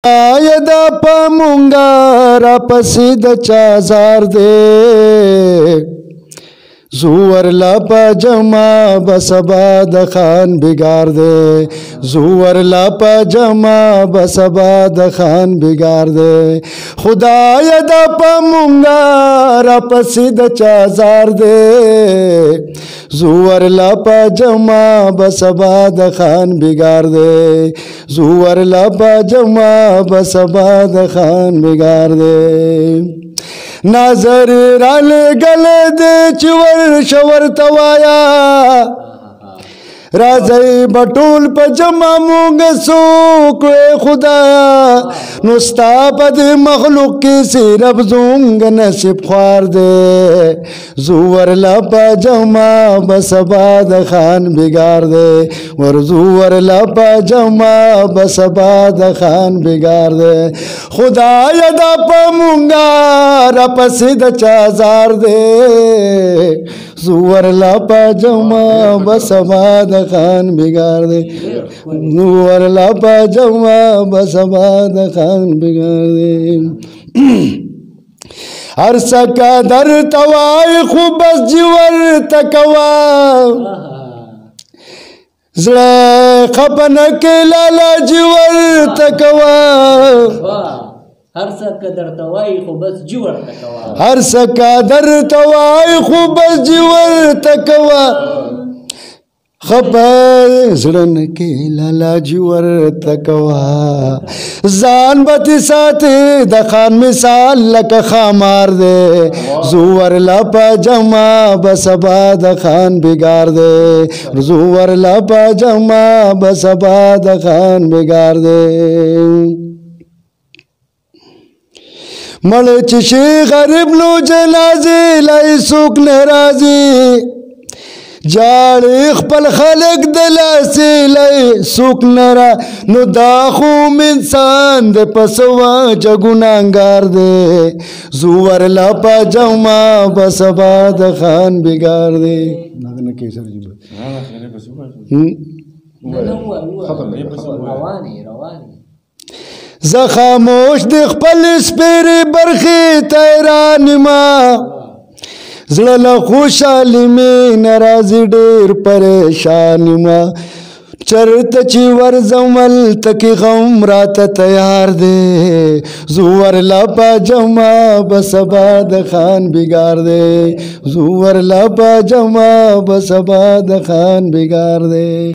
आयदा पमुंगा را پسې د چا زار دے زور لا پا جمع بسبا د خان بگار دے زور لا پا جمع بسبا د خان بگار دے خدای دا پمونگا را پسې د چا زار دے زور لا پا جمع بسبا د خان بگار دے زور لا پا جمع بسبا د خان بگار دے ناظر رال گلے دے چور شور توایا رازی بطول پا جمع مونگ سوک خدایا نستا پا دی مخلوق کسی رب زونگ نصیب خوار دے زور لا پا جمع بسبا د خان بگار دے ور زور لا پا جمع بسبا د خان بگار دے خدای دا پا مونگا را پسی د چازار دے زور لا پا جمع بسبا د خان بگار دے زور لا پا جمع بسبا د خان بگار دے ہر سکا در توائی خوب بس جیور تکوا زڑے خپن کے لالا جیور تکوا ہر سکا در توائی خوب بس جیور تکوا ہر سکا در توائی خوب بس جیور تکوا خبر زڑن کے لالا جور تکوا زان بتی ساتے دخان مثال لکا خامار دے زور لا پا جمع بسبا دخان بگار دے زور لا پا جمع بسبا دخان بگار دے مڑ چشی غریب نو جنازی لائی سوک نرازی جاڑی خپل خلق دلاسی لئی سوک نرا نو داخوم انسان دے پسوا جگنانگار دے زور لا پا جمع بسبا د خان بگار دے ناغنہ کیسر جی زخاموش دی خپل سپیری برخی تیرانی ما زړه خوشحالي مې ناراضي ډېر پریشانی ما چرته چې ورځم هلته کې غم راته تیار دی زور لا پا جمع بسبا د خان بگار دے زور لا پا جمع بسبا د خان بگار دے